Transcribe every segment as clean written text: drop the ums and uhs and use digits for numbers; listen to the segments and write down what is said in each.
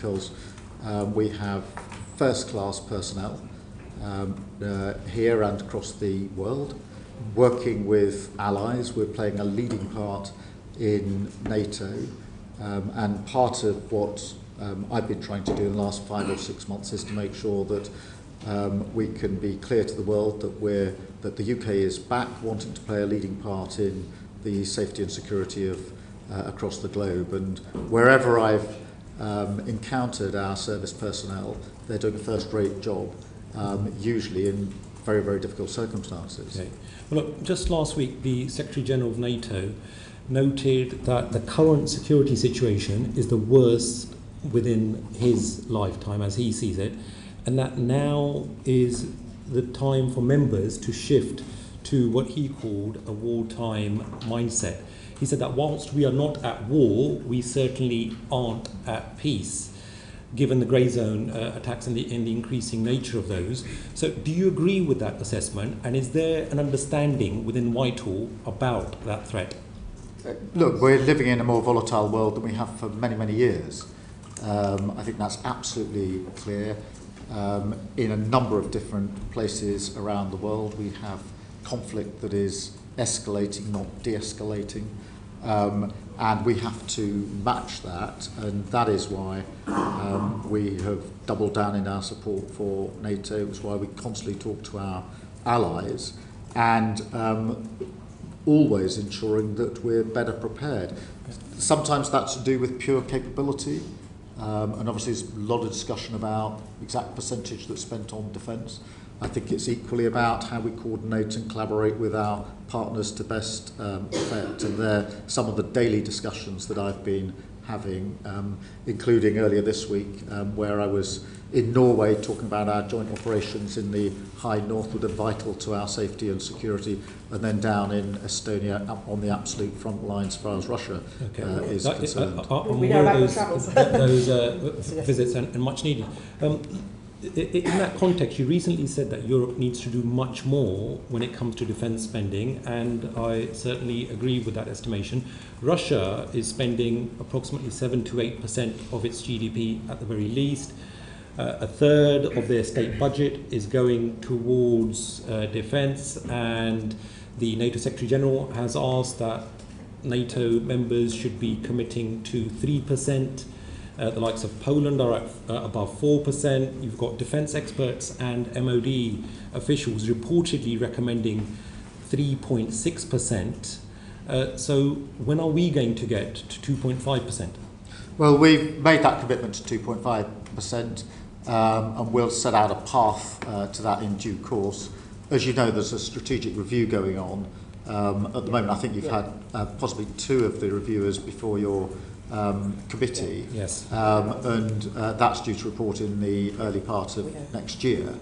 because we have first-class personnel here and across the world, working with allies. We're playing a leading part in NATO, and part of what I've been trying to do in the last 5 or 6 months is to make sure that we can be clear to the world that the UK is back wanting to play a leading part in the safety and security of across the globe. And wherever I've encountered our service personnel, they're doing a first-rate job, usually in very, very difficult circumstances. Okay. Well, look, just last week, the Secretary-General of NATO noted that the current security situation is the worst within his lifetime, as he sees it, and that now is the time for members to shift to what he called a wartime mindset. He said that whilst we are not at war, we certainly aren't at peace, given the grey zone attacks and the increasing nature of those. So do you agree with that assessment, and is there an understanding within Whitehall about that threat? Look, we're living in a more volatile world than we have for many, many years. I think that's absolutely clear. In a number of different places around the world, we have conflict that is escalating, not de-escalating. And we have to match that, and that is why we have doubled down in our support for NATO. It's why we constantly talk to our allies, and always ensuring that we're better prepared. Sometimes that's to do with pure capability, and obviously there's a lot of discussion about the exact percentage that's spent on defence. I think it's equally about how we coordinate and collaborate with our partners to best effect, and they're some of the daily discussions that I've been having, including earlier this week where I was in Norway talking about our joint operations in the high north that are vital to our safety and security, and then down in Estonia on the absolute front line as far as Russia is concerned. We know about those visits and much needed. In that context, you recently said that Europe needs to do much more when it comes to defence spending, and I certainly agree with that estimation. Russia is spending approximately 7 to 8% of its GDP at the very least. A third of their state budget is going towards defence, and the NATO Secretary-General has asked that NATO members should be committing to 3%. The likes of Poland are at above 4%. You've got defence experts and MOD officials reportedly recommending 3.6%. So when are we going to get to 2.5%? Well, we've made that commitment to 2.5%, and we'll set out a path to that in due course. As you know, there's a strategic review going on. At the moment, I think you've had possibly 2 of the reviewers before your committee, yes, and that's due to report in the early part of next year.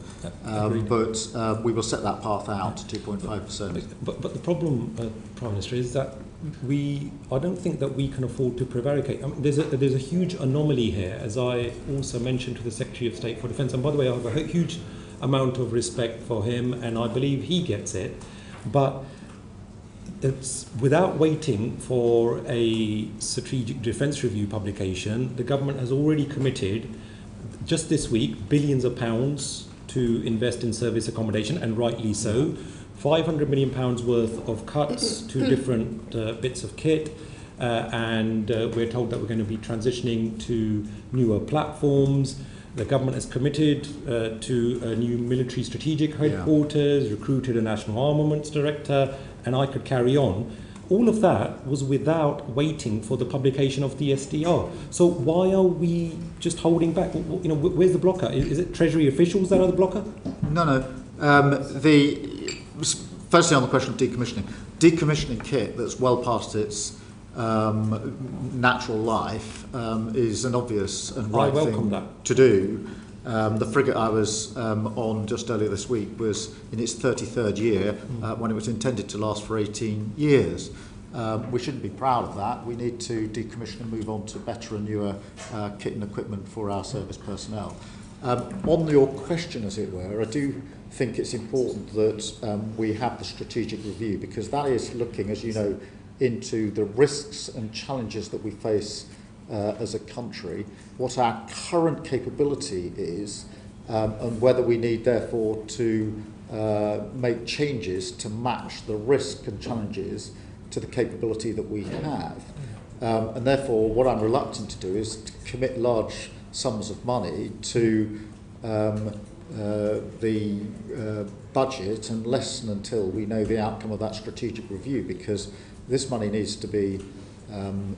But we will set that path out to 2.5%. But the problem, Prime Minister, is that I don't think that we can afford to prevaricate. I mean, there's a huge anomaly here, as I also mentioned to the Secretary of State for Defence. And by the way, I have a huge amount of respect for him, and I believe he gets it. But without waiting for a strategic defence review publication, the government has already committed, just this week, billions of pounds to invest in service accommodation, and rightly so. £500 million worth of cuts to different bits of kit, and we're told that we're going to be transitioning to newer platforms. The government has committed to a new military strategic headquarters, recruited a national armaments director, and I could carry on. All of that was without waiting for the publication of the SDR. So why are we just holding back? You know, where's the blocker? Is it Treasury officials that are the blocker? No. Firstly, on the question of decommissioning kit that's well past its natural life is an obvious and right thing to do. The frigate I was on just earlier this week was in its 33rd year when it was intended to last for 18 years. We shouldn't be proud of that. We need to decommission and move on to better and newer kit and equipment for our service personnel. On your question, as it were, I do think it's important that we have the strategic review, because that is looking, as you know, into the risks and challenges that we face as a country, what our current capability is, and whether we need therefore to make changes to match the risk and challenges to the capability that we have. And therefore, what I'm reluctant to do is to commit large sums of money to the budget unless and until we know the outcome of that strategic review, because this money needs to be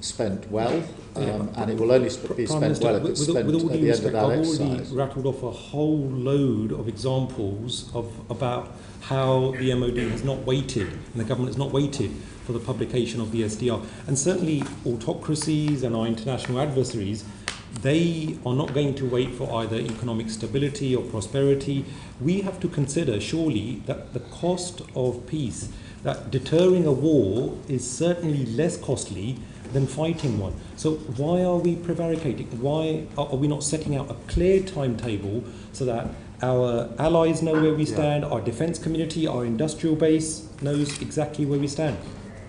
spent well, and it will only be spent well if it's spent at the end of that exercise. I've already rattled off a whole load of examples about how the MOD has not waited, and the government has not waited for the publication of the SDR. And certainly autocracies and our international adversaries, they are not going to wait for either economic stability or prosperity. We have to consider, surely, that the cost of peace, that deterring a war is certainly less costly than fighting one. So why are we prevaricating? Why are we not setting out a clear timetable so that our allies know where we stand, our defence community, our industrial base knows exactly where we stand?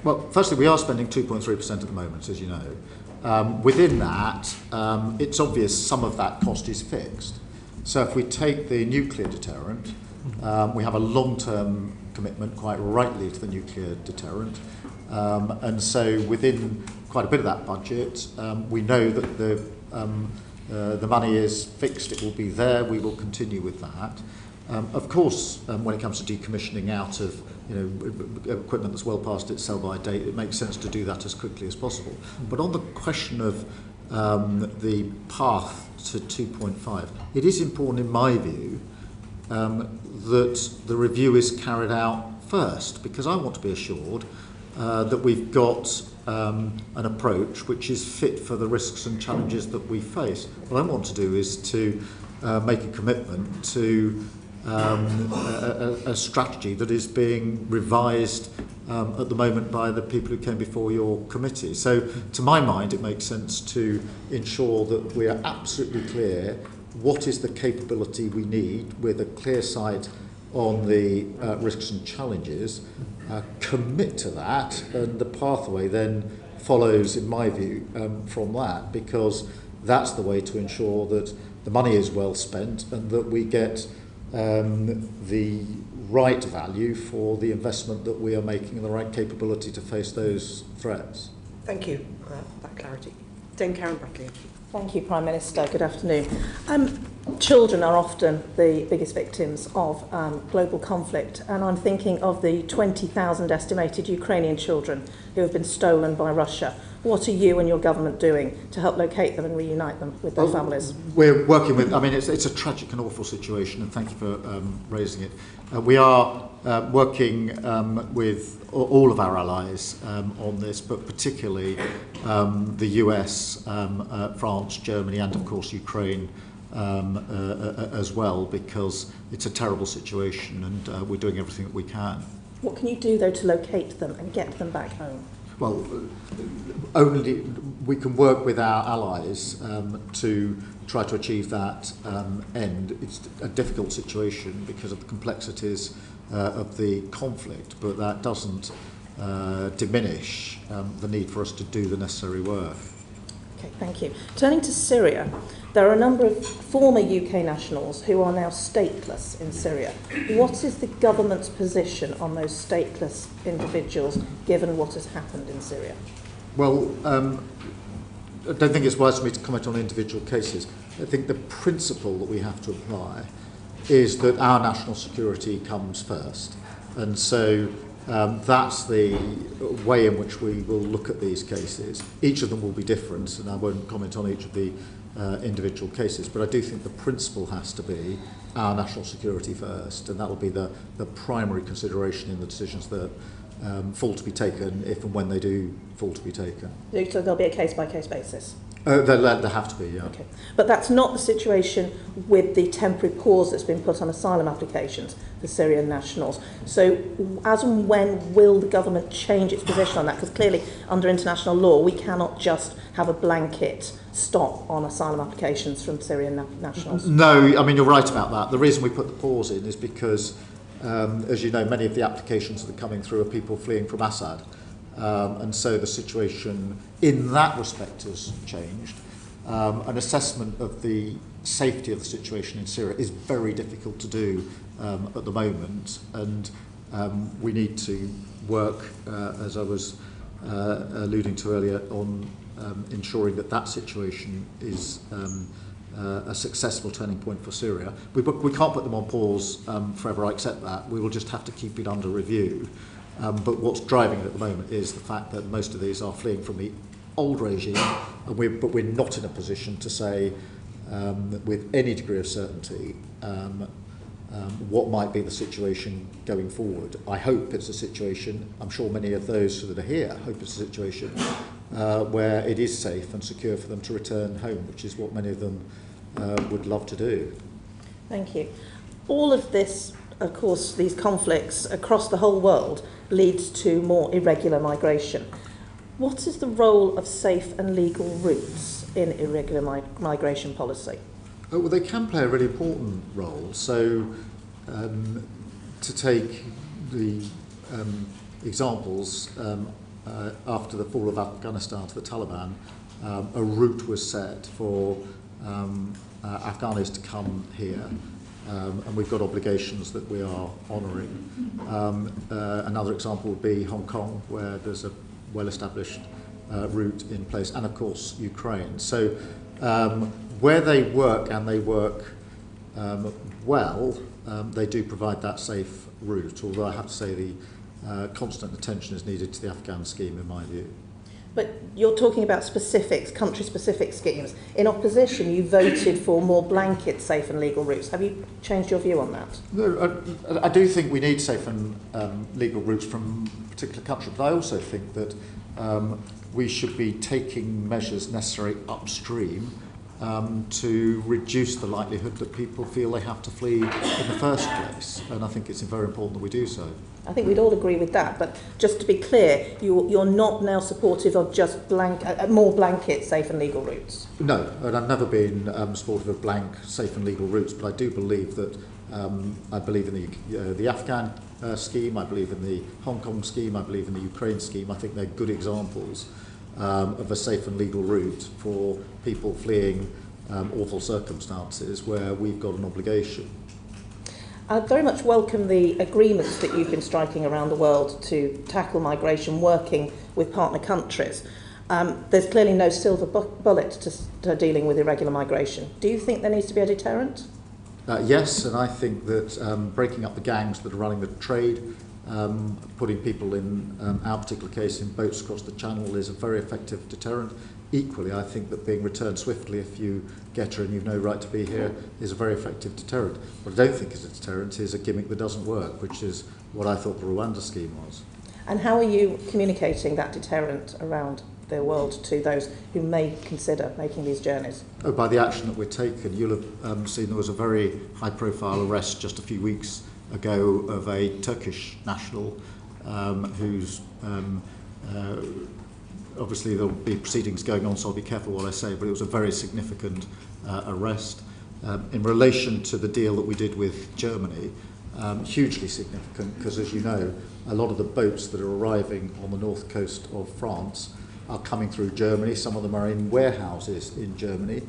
Well, firstly, we are spending 2.3% at the moment, as you know. Within that, it's obvious some of that cost is fixed. So if we take the nuclear deterrent, we have a long-term commitment, quite rightly, to the nuclear deterrent. And so within quite a bit of that budget, we know that the money is fixed, it will be there, we will continue with that. Of course, when it comes to decommissioning out of equipment that's well past its sell-by date, it makes sense to do that as quickly as possible. But on the question of the path to 2.5, it is important, in my view, that the review is carried out first, because I want to be assured that we've got an approach which is fit for the risks and challenges that we face. What I want to do is to make a commitment to a strategy that is being revised at the moment by the people who came before your committee. So to my mind, it makes sense to ensure that we are absolutely clear what is the capability we need, with a clear sight on the risks and challenges, commit to that, and the pathway then follows, in my view, from that, because that's the way to ensure that the money is well spent and that we get the right value for the investment that we are making and the right capability to face those threats. Thank you for that clarity. Dame Karen Brackley. Thank you, Prime Minister. Good afternoon. Children are often the biggest victims of global conflict, and I'm thinking of the 20,000 estimated Ukrainian children who have been stolen by Russia. What are you and your government doing to help locate them and reunite them with their families? We're working with, it's a tragic and awful situation, and thank you for raising it. We are working with all of our allies on this, but particularly the US, France, Germany, and of course Ukraine as well, because it's a terrible situation, and we're doing everything that we can. What can you do, though, to locate them and get them back home? Well, only we can work with our allies to try to achieve that end. It's a difficult situation because of the complexities of the conflict, but that doesn't diminish the need for us to do the necessary work. Okay, thank you. Turning to Syria, there are a number of former UK nationals who are now stateless in Syria. What is the government's position on those stateless individuals, given what has happened in Syria? Well, I don't think it's wise for me to comment on individual cases. I think the principle that we have to apply is that our national security comes first. And so that's the way in which we will look at these cases. Each of them will be different, and I won't comment on each of the individual cases, but I do think the principle has to be our national security first, and that will be the primary consideration in the decisions that fall to be taken, if and when they do fall to be taken. So there'll be a case-by-case basis? There have to be, yeah. Okay. But that's not the situation with the temporary pause that's been put on asylum applications for Syrian nationals. So as and when will the government change its position on that? Because clearly, under international law, we cannot just have a blanket stop on asylum applications from Syrian nationals. No, you're right about that. The reason we put the pause in is because, as you know, many of the applications that are coming through are people fleeing from Assad. And so the situation in that respect has changed. An assessment of the safety of the situation in Syria is very difficult to do at the moment, and we need to work, as I was alluding to earlier, on ensuring that that situation is a successful turning point for Syria. We can't put them on pause forever, I accept that. We will just have to keep it under review. But what's driving it at the moment is the fact that most of these are fleeing from the old regime, but we're not in a position to say with any degree of certainty what might be the situation going forward. I hope it's a situation, I'm sure many of those that are here hope it's a situation where it is safe and secure for them to return home, which is what many of them would love to do. Thank you. All of this, of course, these conflicts across the whole world leads to more irregular migration. What is the role of safe and legal routes in irregular migration policy? Oh, well, they can play a really important role. So, to take the examples, after the fall of Afghanistan to the Taliban, a route was set for Afghanis to come here. And we've got obligations that we are honouring. Another example would be Hong Kong, where there's a well-established route in place, and of course Ukraine. So where they work, and they work well, they do provide that safe route, although I have to say the constant attention is needed to the Afghan scheme in my view. But you're talking about specifics, country-specific schemes. In opposition, you voted for more blanket safe and legal routes. Have you changed your view on that? No, I do think we need safe and legal routes from a particular country, but I also think that we should be taking measures necessary upstream to reduce the likelihood that people feel they have to flee in the first place. And I think it's very important that we do so. I think we'd all agree with that, but just to be clear, you're not now supportive of just more blanket safe and legal routes? No, and I've never been supportive of blank safe and legal routes, but I do believe that I believe in the Afghan scheme, I believe in the Hong Kong scheme, I believe in the Ukraine scheme. I think they're good examples of a safe and legal route for people fleeing awful circumstances where we've got an obligation. I very much welcome the agreements that you've been striking around the world to tackle migration, working with partner countries. There's clearly no silver bullet to dealing with irregular migration. Do you think there needs to be a deterrent? Yes, and I think that breaking up the gangs that are running the trade, putting people in our particular case in boats across the channel is a very effective deterrent. Equally, I think that being returned swiftly if you get her and you've no right to be here is a very effective deterrent. What I don't think is a deterrent is a gimmick that doesn't work, which is what I thought the Rwanda scheme was. And how are you communicating that deterrent around the world to those who may consider making these journeys? Oh, by the action that we're taking. You'll have seen there was a very high-profile arrest just a few weeks ago of a Turkish national who's obviously there'll be proceedings going on, so I'll be careful what I say, but it was a very significant arrest. In relation to the deal that we did with Germany, hugely significant, because as you know, a lot of the boats that are arriving on the north coast of France are coming through Germany. Some of them are in warehouses in Germany,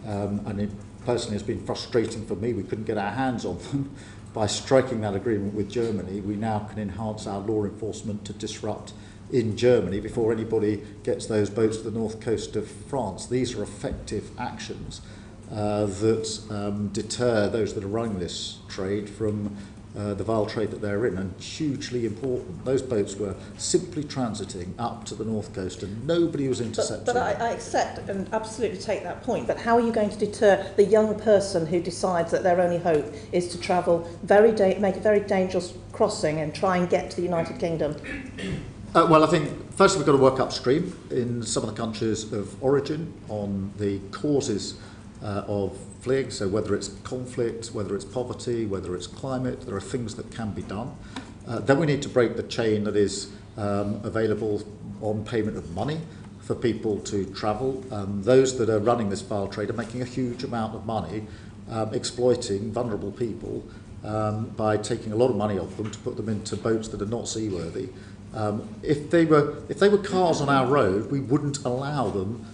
and it personally has been frustrating for me. We couldn't get our hands on them. By striking that agreement with Germany, we now can enhance our law enforcement to disrupt in Germany before anybody gets those boats to the north coast of France. These are effective actions that deter those that are running this trade from the vile trade that they're in, and hugely important. Those boats were simply transiting up to the north coast and nobody was intercepting. But I accept and absolutely take that point, but how are you going to deter the young person who decides that their only hope is to travel, make a very dangerous crossing and try and get to the United Kingdom? Well, I think first we've got to work upstream in some of the countries of origin on the causes of fleeing. So whether it's conflict, whether it's poverty, whether it's climate, there are things that can be done. Then we need to break the chain that is available on payment of money for people to travel. Those that are running this vile trade are making a huge amount of money exploiting vulnerable people by taking a lot of money off them to put them into boats that are not seaworthy. If they were cars on our road, we wouldn't allow them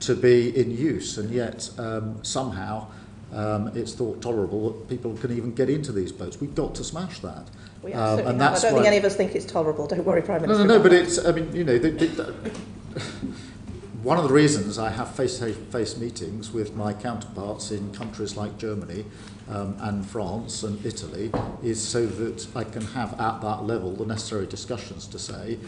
to be in use, and yet somehow it's thought tolerable that people can even get into these boats. We've got to smash that. We absolutely and have. that's I don't why, think any of us think it's tolerable. Don't worry, Prime Minister. No, but it's, I mean, you know, one of the reasons I have face-to-face meetings with my counterparts in countries like Germany and France and Italy is so that I can have at that level the necessary discussions to say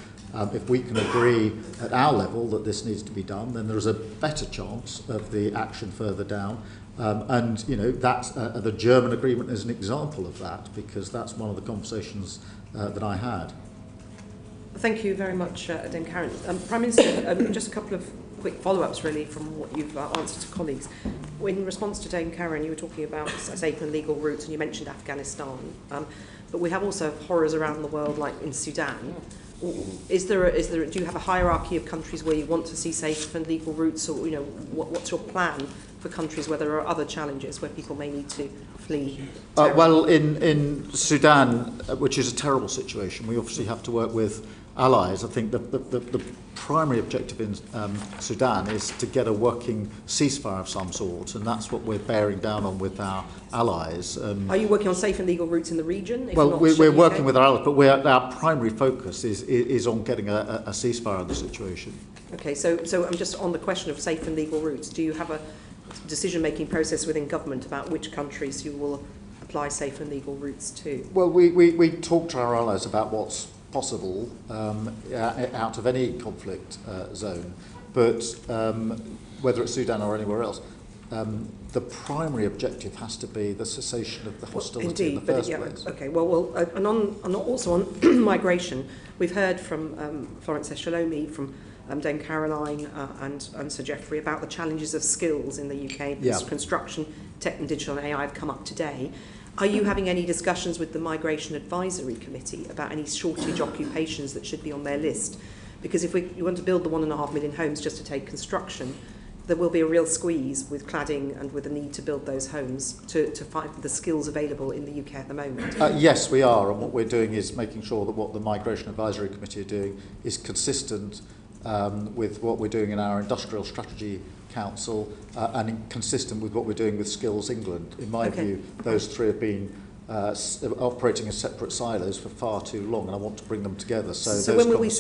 if we can agree at our level that this needs to be done, then there's a better chance of the action further down. And you know that's the German agreement is an example of that, because that's one of the conversations that I had. Thank you very much, Dame Karen. Prime Minister, just a couple of quick follow-ups really from what you've answered to colleagues. In response to Dame Karen, you were talking about safe and legal routes, and you mentioned Afghanistan. But we have also horrors around the world, like in Sudan. Do you have a hierarchy of countries where you want to see safe and legal routes, or you know, what's your plan for countries where there are other challenges where people may need to flee? Well, in Sudan, which is a terrible situation, we obviously have to work with allies. I think the primary objective in Sudan is to get a working ceasefire of some sort, and that's what we're bearing down on with our allies. Are you working on safe and legal routes in the region? Well, we're working with our allies, but our primary focus is on getting a ceasefire of the situation. Okay, so I'm just on the question of safe and legal routes. Do you have a decision-making process within government about which countries you will apply safe and legal routes to? Well, we talk to our allies about what's possible out of any conflict zone, but whether it's Sudan or anywhere else, the primary objective has to be the cessation of the hostility in the first place. Okay, and also on migration, we've heard from Florence Eshalomi, from Dame Caroline and Sir Geoffrey about the challenges of skills in the UK. Yeah. Construction, tech and digital and AI have come up today. Are you having any discussions with the Migration Advisory Committee about any shortage occupations that should be on their list? Because if you want to build the 1.5 million homes just to take construction, there will be a real squeeze with cladding and with the need to build those homes to find the skills available in the UK at the moment. Yes, we are, and what we're doing is making sure that what the Migration Advisory Committee are doing is consistent with what we're doing in our Industrial Strategy Council and consistent with what we're doing with Skills England. In my view, those three have been operating as separate silos for far too long, and I want to bring them together. So when will we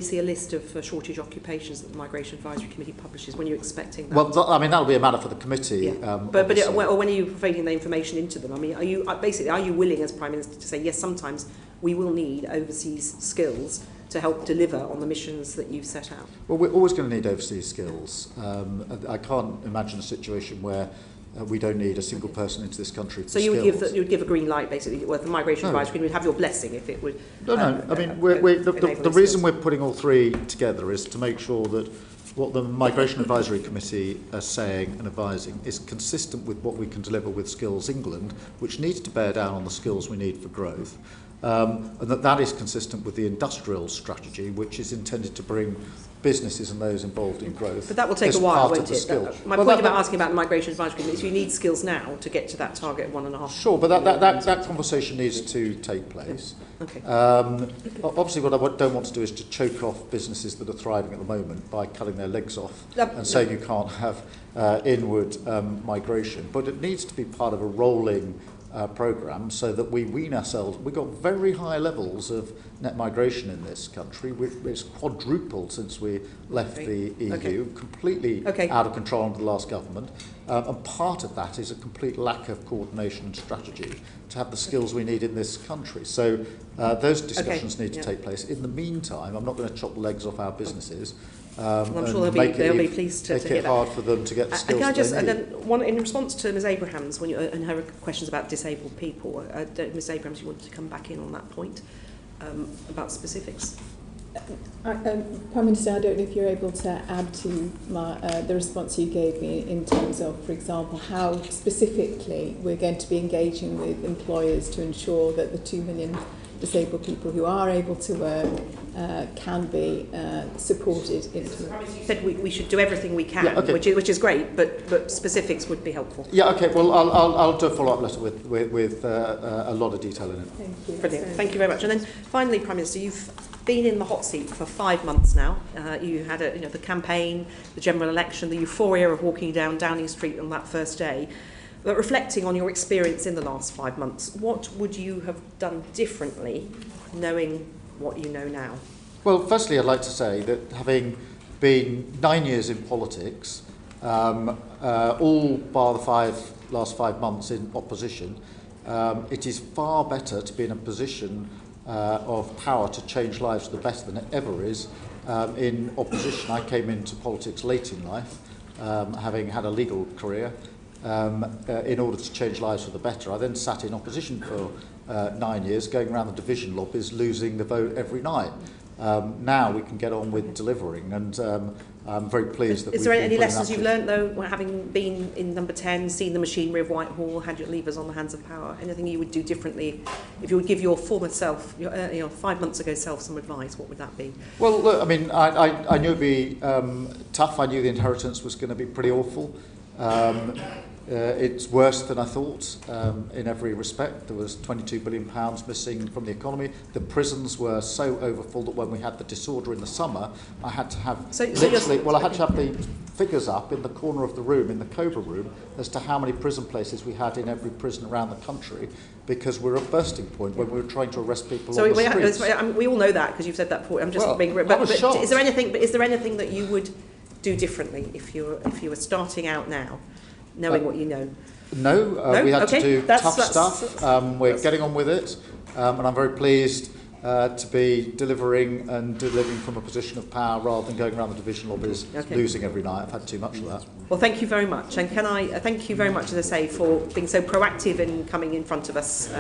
see a list of shortage occupations that the Migration Advisory Committee publishes? When are you expecting that? Well, I mean, that'll be a matter for the committee. Yeah. But when are you providing the information into them? I mean, are you willing as Prime Minister to say yes? Sometimes we will need overseas skills to help deliver on the missions that you've set out? Well, we're always going to need overseas skills. I can't imagine a situation where we don't need a single person into this country for skills. So you would give a green light, basically, well, the Migration Advisory Committee would have your blessing if it would... No. I mean, the reason we're putting all three together is to make sure that what the Migration Advisory Committee are saying and advising is consistent with what we can deliver with Skills England, which needs to bear down on the skills we need for growth. And that is consistent with the industrial strategy, which is intended to bring businesses and those involved in growth. But that will take a while, won't it? My point about asking about the Migration Advisory Committee is you need skills now to get to that target of 1.5. Sure, but that conversation needs to take place. Okay. Obviously, what I don't want to do is to choke off businesses that are thriving at the moment by cutting their legs off and saying you can't have inward migration. But it needs to be part of a rolling programme so that we wean ourselves. We've got very high levels of net migration in this country. It's quadrupled since we left the EU, completely out of control under the last government. And part of that is a complete lack of coordination and strategy to have the skills we need in this country. So those discussions need to take place. In the meantime, I'm not going to chop the legs off our businesses. I'm sure they'll be pleased to hear it hard for them to get the skills and then one in response to Ms Abrahams and her questions about disabled people, Ms Abrahams, you wanted to come back in on that point about specifics. Prime Minister, I don't know if you're able to add to the response you gave me in terms of, for example, how specifically we're going to be engaging with employers to ensure that the 2 million disabled people who are able to work can be supported into. You said we should do everything we can, Yeah, okay. which is great, but specifics would be helpful. Yeah, okay, well, I'll do a follow-up letter with a lot of detail in it. Thank you. Brilliant. Thank you very much. And then finally, Prime Minister, you've been in the hot seat for 5 months now. You had the campaign, the general election, the euphoria of walking down Downing Street on that first day. But reflecting on your experience in the last 5 months, what would you have done differently, knowing what you know now? Well, firstly, I'd like to say that having been 9 years in politics, all bar the last 5 months in opposition, it is far better to be in a position of power to change lives for the better than it ever is in opposition. I came into politics late in life, having had a legal career, in order to change lives for the better. I then sat in opposition for 9 years, going around the division lobbies, losing the vote every night. Now we can get on with delivering, and I'm very pleased that. Is there any lessons you've learned, though, having been in Number 10, seen the machinery of Whitehall, had your levers on the hands of power? Anything you would do differently if you would give your former self, your 5 months ago self, some advice? What would that be? Well, look, I mean, I knew it'd be tough. I knew the inheritance was going to be pretty awful. It's worse than I thought in every respect. There was £22 billion missing from the economy. The prisons were so overfull that when we had the disorder in the summer, I had to have I had to have the figures up in the corner of the room, in the Cobra room, as to how many prison places we had in every prison around the country, because we're at bursting point when we were trying to arrest people on the streets. We all know that because you've said that before. I'm just being. But is there anything that you would do differently if you were starting out now, knowing what you know? No, we had to do tough stuff. We're getting on with it, and I'm very pleased to be delivering from a position of power rather than going around the division lobbies losing every night. I've had too much of that. Well, thank you very much, and can I thank you very much, as I say, for being so proactive in coming in front of us,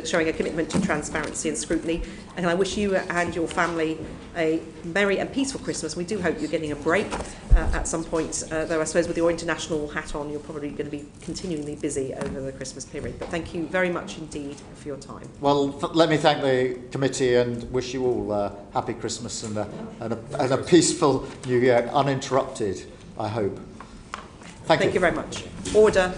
showing a commitment to transparency and scrutiny. And I wish you and your family a merry and peaceful Christmas. We do hope you're getting a break at some point, though I suppose with your international hat on, you're probably going to be continually busy over the Christmas period. But thank you very much indeed for your time. Well, let me thank the committee and wish you all a happy Christmas and a peaceful New Year, uninterrupted, I hope. Thank you. Thank you very much. Order.